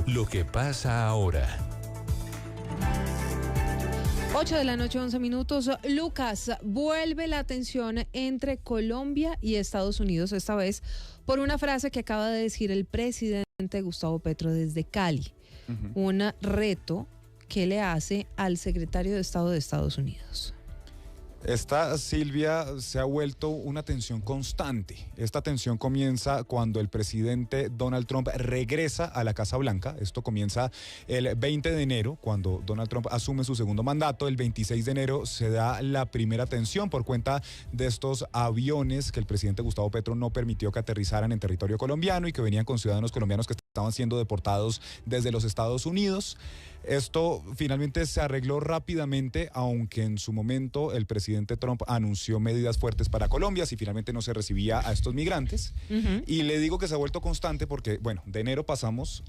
Lo que pasa ahora. 8 de la noche, 11 minutos. Lucas, vuelve la tensión entre Colombia y Estados Unidos, esta vez por una frase que acaba de decir el presidente Gustavo Petro desde Cali. Un reto que le hace al secretario de Estado de Estados Unidos. Esta, Silvia, se ha vuelto una tensión constante. Esta tensión comienza cuando el presidente Donald Trump regresa a la Casa Blanca. Esto comienza el 20 de enero, cuando Donald Trump asume su segundo mandato. El 26 de enero se da la primera tensión por cuenta de estos aviones que el presidente Gustavo Petro no permitió que aterrizaran en territorio colombiano y que venían con ciudadanos colombianos que estaban siendo deportados desde los Estados Unidos. Esto finalmente se arregló rápidamente, aunque en su momento el presidente Trump anunció medidas fuertes para Colombia si finalmente no se recibía a estos migrantes. Y le digo que se ha vuelto constante porque, bueno, de enero pasamos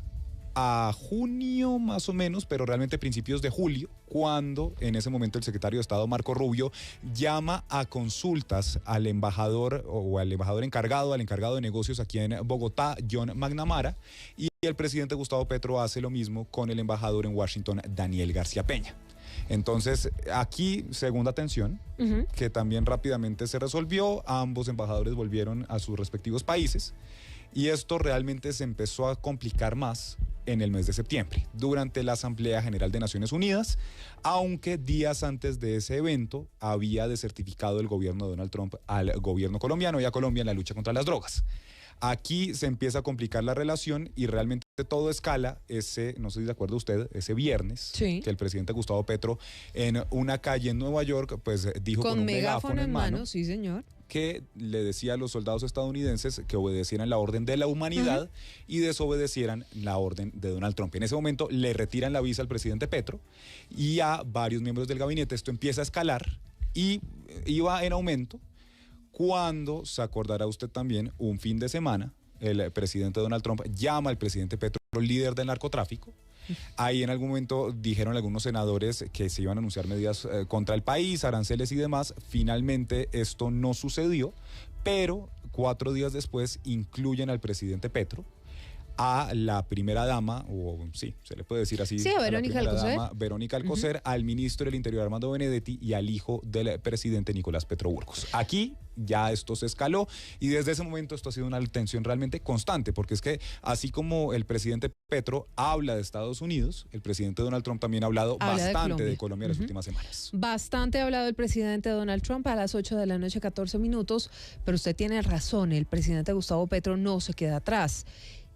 a junio más o menos, pero realmente principios de julio, cuando en ese momento el secretario de Estado Marco Rubio llama a consultas al embajador o al embajador encargado, al encargado de negocios aquí en Bogotá, John McNamara, y el presidente Gustavo Petro hace lo mismo con el embajador en Washington, Daniel García Peña. Entonces, aquí, segunda tensión, que también rápidamente se resolvió, ambos embajadores volvieron a sus respectivos países, y esto realmente se empezó a complicar más en el mes de septiembre, durante la Asamblea General de Naciones Unidas, aunque días antes de ese evento había desertificado el gobierno de Donald Trump al gobierno colombiano y a Colombia en la lucha contra las drogas. Aquí se empieza a complicar la relación y realmente todo escala ese, no sé si de acuerdo usted, ese viernes, sí, que el presidente Gustavo Petro en una calle en Nueva York, pues dijo con un megáfono en mano, sí señor, que le decía a los soldados estadounidenses que obedecieran la orden de la humanidad y desobedecieran la orden de Donald Trump. En ese momento le retiran la visa al presidente Petro y a varios miembros del gabinete. Esto empieza a escalar y iba en aumento cuando, se acordará usted también, un fin de semana, el presidente Donald Trump llama al presidente Petro líder del narcotráfico. Ahí en algún momento dijeron algunos senadores que se iban a anunciar medidas contra el país, aranceles y demás. Finalmente esto no sucedió, pero 4 días después incluyen al presidente Petro, a la primera dama, o sí, se le puede decir así, sí, a Verónica Alcocer, Verónica Alcocer, al ministro del Interior Armando Benedetti y al hijo del presidente Nicolás Petro Burgos. Aquí ya esto se escaló y desde ese momento esto ha sido una tensión realmente constante, porque es que así como el presidente Petro habla de Estados Unidos, el presidente Donald Trump también ha hablado bastante de Colombia en las últimas semanas. Bastante ha hablado el presidente Donald Trump a las 8 de la noche, 14 minutos, pero usted tiene razón, el presidente Gustavo Petro no se queda atrás.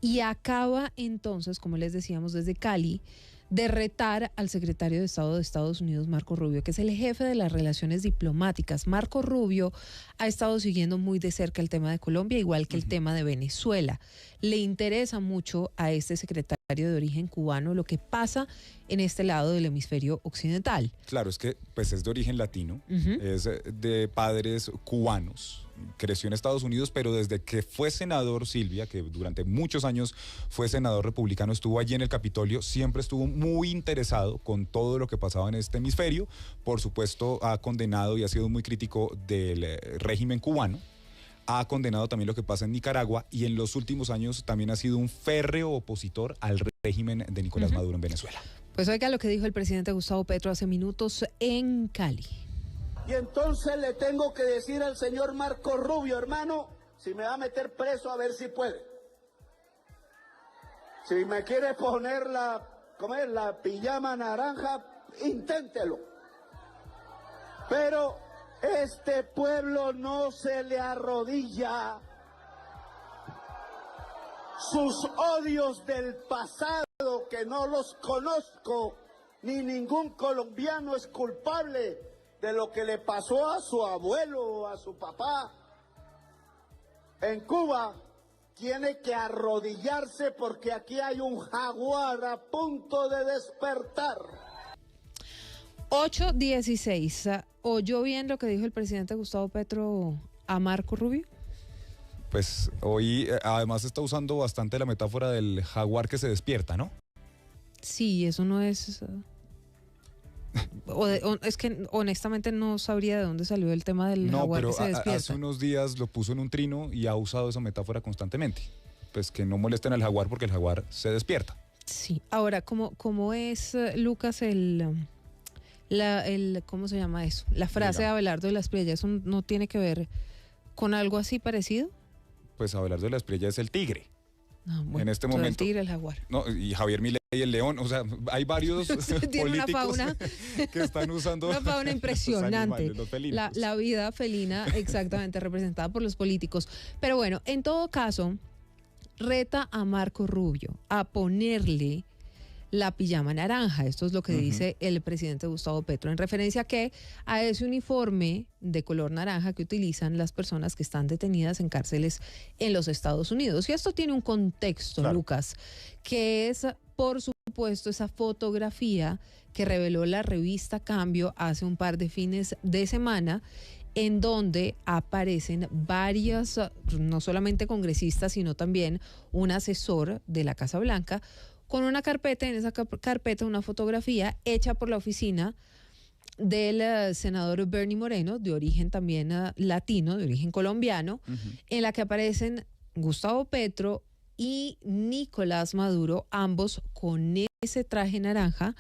Y acaba entonces, como les decíamos desde Cali, de retar al secretario de Estado de Estados Unidos, Marco Rubio, que es el jefe de las relaciones diplomáticas. Marco Rubio ha estado siguiendo muy de cerca el tema de Colombia, igual que el tema de Venezuela. Le interesa mucho a este secretario de origen cubano lo que pasa en este lado del hemisferio occidental. Claro, es que pues es de origen latino, es de padres cubanos. Creció en Estados Unidos, pero desde que fue senador, Silvia, que durante muchos años fue senador republicano, estuvo allí en el Capitolio, siempre estuvo muy interesado con todo lo que pasaba en este hemisferio. Por supuesto, ha condenado y ha sido muy crítico del régimen cubano. Ha condenado también lo que pasa en Nicaragua y en los últimos años también ha sido un férreo opositor al régimen de Nicolás Maduro en Venezuela. Pues oiga lo que dijo el presidente Gustavo Petro hace minutos en Cali. Y entonces le tengo que decir al señor Marco Rubio, hermano, si me va a meter preso, a ver si puede. Si me quiere poner la pijama naranja, inténtelo. Pero este pueblo no se le arrodilla. Sus odios del pasado, que no los conozco, ni ningún colombiano es culpable de lo que le pasó a su abuelo o a su papá en Cuba, tiene que arrodillarse porque aquí hay un jaguar a punto de despertar. 8:16. ¿Oyó bien lo que dijo el presidente Gustavo Petro a Marco Rubio? Pues hoy además está usando bastante la metáfora del jaguar que se despierta, ¿no? Sí, eso no es... es que honestamente no sabría de dónde salió el tema del jaguar que se despierta. No, pero hace unos días lo puso en un trino y ha usado esa metáfora constantemente. Pues que no molesten al jaguar porque el jaguar se despierta. Sí, ahora, ¿cómo es, Lucas, ¿cómo se llama eso? La frase de Abelardo de la Espriella, ¿eso no tiene que ver con algo así parecido? Pues Abelardo de la Espriella es el tigre. No, bueno, en este el momento. tigre, el jaguar. No, y Javier Milei el león, o sea, hay varios Tiene una políticos fauna, que están usando una fauna impresionante. Los felinos. La vida felina exactamente representada por los políticos. Pero bueno, en todo caso, reta a Marco Rubio a ponerle la pijama naranja. Esto es lo que dice el presidente Gustavo Petro en referencia a ese uniforme de color naranja que utilizan las personas que están detenidas en cárceles en los Estados Unidos. Y esto tiene un contexto, claro, Lucas, que es, por supuesto, esa fotografía que reveló la revista Cambio hace un par de fines de semana, en donde aparecen varias, no solamente congresistas, sino también un asesor de la Casa Blanca, con una carpeta, en esa carpeta una fotografía hecha por la oficina del senador Bernie Moreno, de origen también latino, de origen colombiano, en la que aparecen Gustavo Petro y Nicolás Maduro, ambos con ese traje naranja,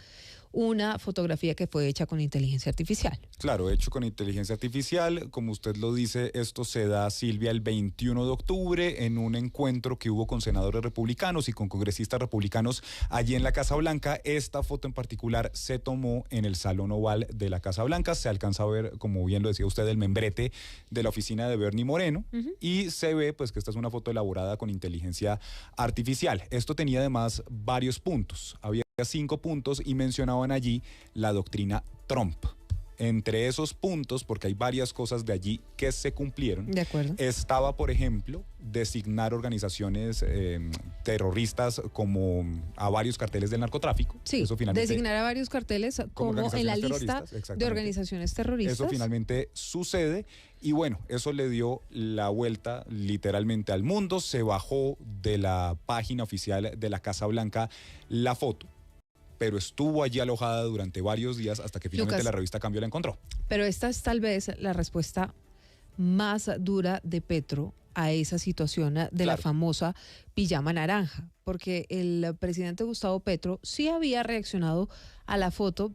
una fotografía que fue hecha con inteligencia artificial. Claro, hecho con inteligencia artificial. Como usted lo dice, esto se da, Silvia, el 21 de octubre en un encuentro que hubo con senadores republicanos y con congresistas republicanos allí en la Casa Blanca. Esta foto en particular se tomó en el Salón Oval de la Casa Blanca. Se alcanza a ver, como bien lo decía usted, el membrete de la oficina de Bernie Moreno y se ve pues que esta es una foto elaborada con inteligencia artificial. Esto tenía además varios puntos. Había 5 puntos y mencionaban allí la doctrina Trump. Entre esos puntos, porque hay varias cosas de allí que se cumplieron, de acuerdo, estaba, por ejemplo, designar organizaciones terroristas como a varios carteles del narcotráfico. Sí, eso finalmente, designar a varios carteles como en la lista de organizaciones terroristas. Eso finalmente sucede y bueno, eso le dio la vuelta literalmente al mundo. Se bajó de la página oficial de la Casa Blanca la foto, pero estuvo allí alojada durante varios días hasta que finalmente Lucas, la revista Cambio la encontró. Pero esta es tal vez la respuesta más dura de Petro a esa situación de claro, la famosa pijama naranja, porque el presidente Gustavo Petro sí había reaccionado a la foto,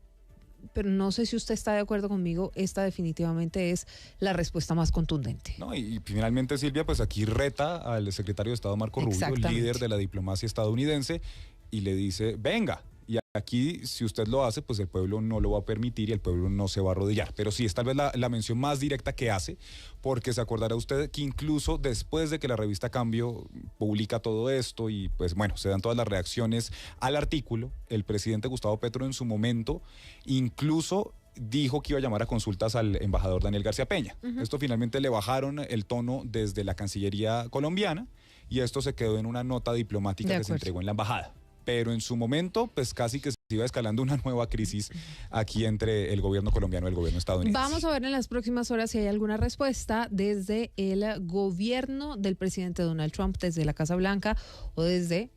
pero no sé si usted está de acuerdo conmigo, esta definitivamente es la respuesta más contundente. No, y finalmente, Silvia, pues aquí reta al secretario de Estado Marco Rubio, líder de la diplomacia estadounidense, y le dice, venga. Y aquí, si usted lo hace, pues el pueblo no lo va a permitir y el pueblo no se va a arrodillar. Pero sí, es tal vez la mención más directa que hace, porque se acordará usted que incluso después de que la revista Cambio publica todo esto y pues bueno, se dan todas las reacciones al artículo, el presidente Gustavo Petro en su momento incluso dijo que iba a llamar a consultas al embajador Daniel García Peña. Esto finalmente le bajaron el tono desde la Cancillería colombiana y esto se quedó en una nota diplomática que se entregó en la embajada. Pero en su momento, pues casi que se iba escalando una nueva crisis aquí entre el gobierno colombiano y el gobierno estadounidense. Vamos a ver en las próximas horas si hay alguna respuesta desde el gobierno del presidente Donald Trump, desde la Casa Blanca o desde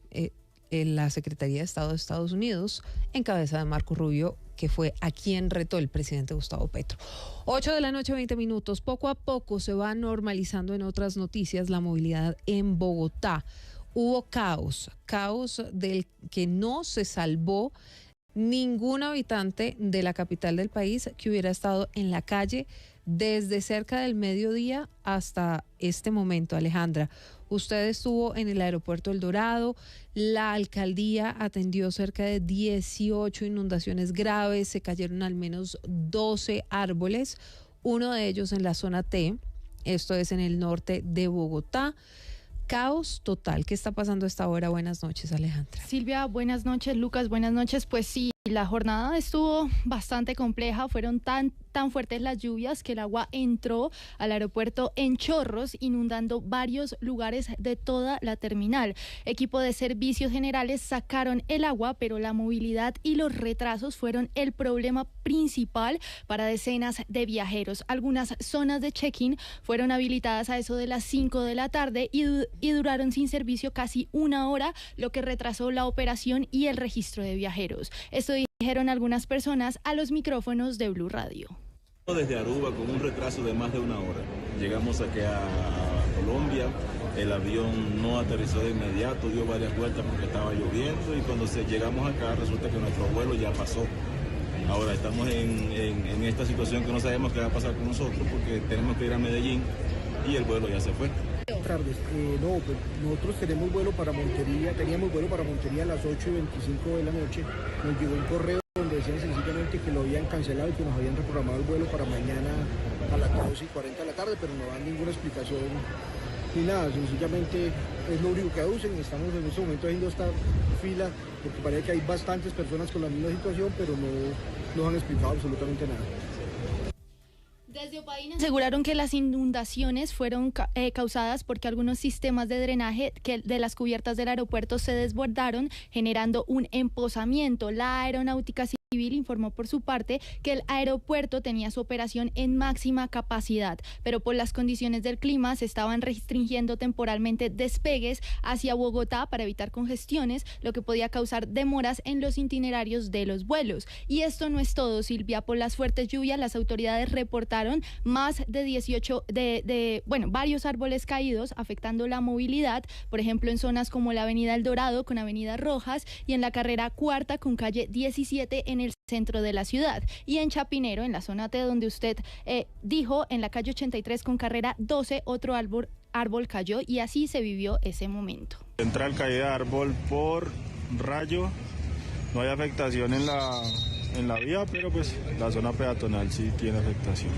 la Secretaría de Estado de Estados Unidos, en cabeza de Marco Rubio, que fue a quien retó el presidente Gustavo Petro. 8:20 p.m. Poco a poco se va normalizando en otras noticias la movilidad en Bogotá. Hubo caos del que no se salvó ningún habitante de la capital del país que hubiera estado en la calle desde cerca del mediodía hasta este momento. Alejandra, usted estuvo en el aeropuerto El Dorado, la alcaldía atendió cerca de 18 inundaciones graves, se cayeron al menos 12 árboles, uno de ellos en la zona T, esto es en el norte de Bogotá. Caos total. ¿Qué está pasando a esta hora? Buenas noches, Alejandra. Silvia, buenas noches. Lucas, buenas noches. Pues sí, la jornada estuvo bastante compleja. Fueron tan fuertes las lluvias que el agua entró al aeropuerto en chorros, inundando varios lugares de toda la terminal. Equipo de servicios generales sacaron el agua, pero la movilidad y los retrasos fueron el problema principal para decenas de viajeros. Algunas zonas de check-in fueron habilitadas a eso de las 5 de la tarde y duraron sin servicio casi una hora, lo que retrasó la operación y el registro de viajeros. Esto dijeron algunas personas a los micrófonos de Blue Radio. Desde Aruba con un retraso de más de una hora. Llegamos aquí a Colombia El avión no aterrizó de inmediato, dio varias vueltas porque estaba lloviendo y cuando llegamos acá resulta que nuestro vuelo ya pasó. Ahora estamos en esta situación que no sabemos qué va a pasar con nosotros porque tenemos que ir a Medellín y el vuelo ya se fue. Buenas tardes. No, pues nosotros tenemos vuelo para Montería, teníamos vuelo para Montería a las 8:25 de la noche. Nos llegó un correo donde decían sencillamente que lo habían cancelado y que nos habían reprogramado el vuelo para mañana a las 12:40 de la tarde, pero no dan ninguna explicación ni nada, sencillamente es lo único que aducen. Estamos en este momento haciendo esta fila porque parece que hay bastantes personas con la misma situación, pero no han explicado absolutamente nada. Desde Opaín aseguraron que las inundaciones fueron causadas porque algunos sistemas de drenaje de las cubiertas del aeropuerto se desbordaron, generando un empozamiento. La Aeronáutica Civil informó por su parte que el aeropuerto tenía su operación en máxima capacidad, pero por las condiciones del clima se estaban restringiendo temporalmente despegues hacia Bogotá para evitar congestiones, lo que podía causar demoras en los itinerarios de los vuelos. Y esto no es todo, Silvia. Por las fuertes lluvias, las autoridades reportaron más de varios árboles caídos, afectando la movilidad, por ejemplo, en zonas como la Avenida El Dorado con Avenida Rojas y en la carrera Cuarta con calle 17 en el centro de la ciudad, y en Chapinero, en la zona T donde usted dijo, en la calle 83 con carrera 12, otro árbol cayó y así se vivió ese momento. Central caída de árbol por rayo, no hay afectación en la vía, pero pues la zona peatonal sí tiene afectación.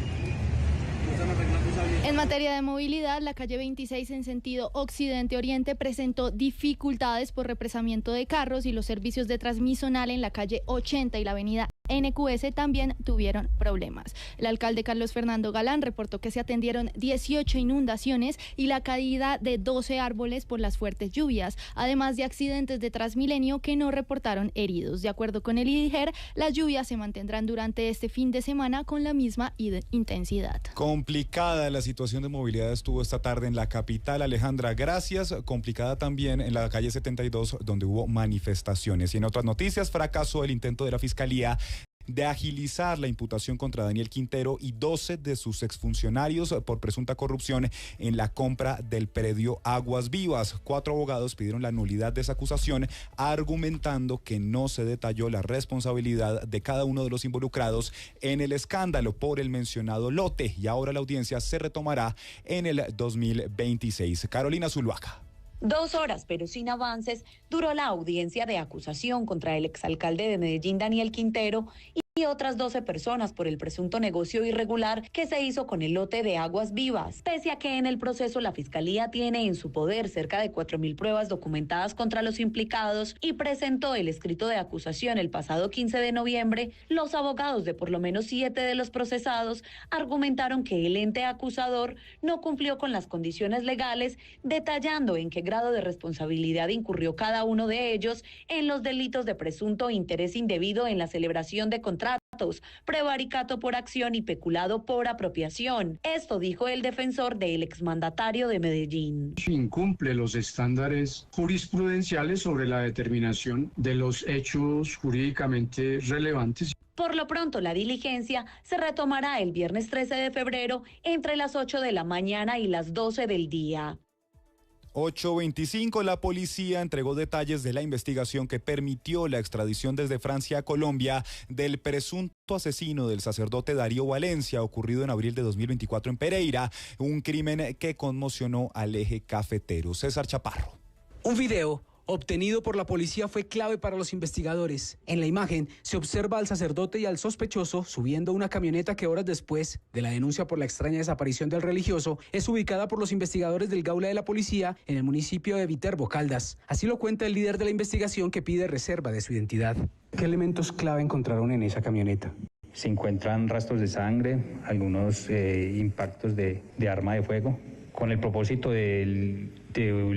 En materia de movilidad, la calle 26 en sentido occidente-oriente presentó dificultades por represamiento de carros y los servicios de transmisonal en la calle 80 y la avenida NQS también tuvieron problemas. El alcalde Carlos Fernando Galán reportó que se atendieron 18 inundaciones y la caída de 12 árboles por las fuertes lluvias, además de accidentes de Transmilenio que no reportaron heridos. De acuerdo con el IDIGER, las lluvias se mantendrán durante este fin de semana con la misma intensidad. Complicada la situación de movilidad estuvo esta tarde en la capital, Alejandra, gracias. Complicada también en la calle 72, donde hubo manifestaciones. Y en otras noticias, fracasó el intento de la Fiscalía de agilizar la imputación contra Daniel Quintero y 12 de sus exfuncionarios por presunta corrupción en la compra del predio Aguas Vivas. 4 abogados pidieron la nulidad de esa acusación, argumentando que no se detalló la responsabilidad de cada uno de los involucrados en el escándalo por el mencionado lote. Y ahora la audiencia se retomará en el 2026. Carolina Zuluaga. 2 horas, pero sin avances, duró la audiencia de acusación contra el exalcalde de Medellín, Daniel Quintero, y otras 12 personas por el presunto negocio irregular que se hizo con el lote de Aguas Vivas. Pese a que en el proceso la Fiscalía tiene en su poder cerca de 4.000 pruebas documentadas contra los implicados y presentó el escrito de acusación el pasado 15 de noviembre, los abogados de por lo menos 7 de los procesados argumentaron que el ente acusador no cumplió con las condiciones legales, detallando en qué grado de responsabilidad incurrió cada uno de ellos en los delitos de presunto interés indebido en la celebración de contratos, prevaricato por acción y peculado por apropiación. Esto dijo el defensor del exmandatario de Medellín. Incumple los estándares jurisprudenciales sobre la determinación de los hechos jurídicamente relevantes. Por lo pronto, la diligencia se retomará el viernes 13 de febrero entre las 8 de la mañana y las 12 del día. 8:25, la policía entregó detalles de la investigación que permitió la extradición desde Francia a Colombia del presunto asesino del sacerdote Darío Valencia, ocurrido en abril de 2024 en Pereira, un crimen que conmocionó al eje cafetero. César Chaparro. Un video obtenido por la policía fue clave para los investigadores. En la imagen se observa al sacerdote y al sospechoso subiendo una camioneta que horas después de la denuncia por la extraña desaparición del religioso es ubicada por los investigadores del Gaula de la policía en el municipio de Viterbo, Caldas. Así lo cuenta el líder de la investigación, que pide reserva de su identidad. ¿Qué elementos clave encontraron en esa camioneta? Se encuentran rastros de sangre, algunos impactos de arma de fuego, con el propósito del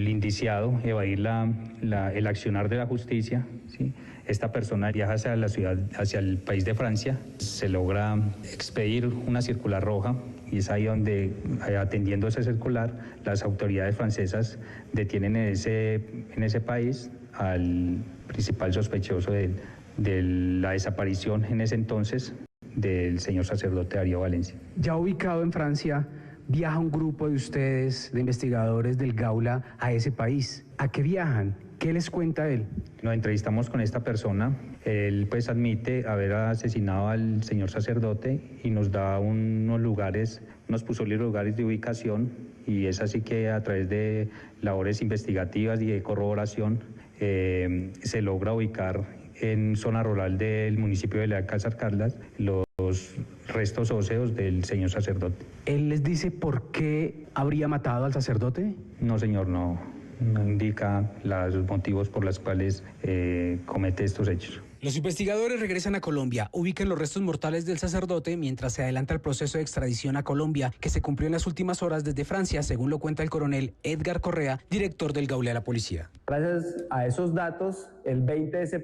indiciado evadir el accionar de la justicia, ¿sí? Esta persona viaja hacia la ciudad, hacia el país de Francia, se logra expedir una circular roja y es ahí donde, atendiendo esa circular, las autoridades francesas detienen en ese país al principal sospechoso de la desaparición en ese entonces del señor sacerdote Darío Valencia. Ya ubicado en Francia, viaja un grupo de ustedes, de investigadores del Gaula, a ese país. ¿A qué viajan? ¿Qué les cuenta él? Nos entrevistamos con esta persona. Él pues admite haber asesinado al señor sacerdote y nos da unos lugares, unos posibles lugares de ubicación, y es así que a través de labores investigativas y de corroboración se logra ubicar en zona rural del municipio de Leal Caldas los restos óseos del señor sacerdote. ¿Él les dice por qué habría matado al sacerdote? No, señor, no indica los motivos por los cuales comete estos hechos. Los investigadores regresan a Colombia, ubican los restos mortales del sacerdote mientras se adelanta el proceso de extradición a Colombia, que se cumplió en las últimas horas desde Francia, según lo cuenta el coronel Edgar Correa, director del Gaula de la Policía. Gracias a esos datos, el 20 de septiembre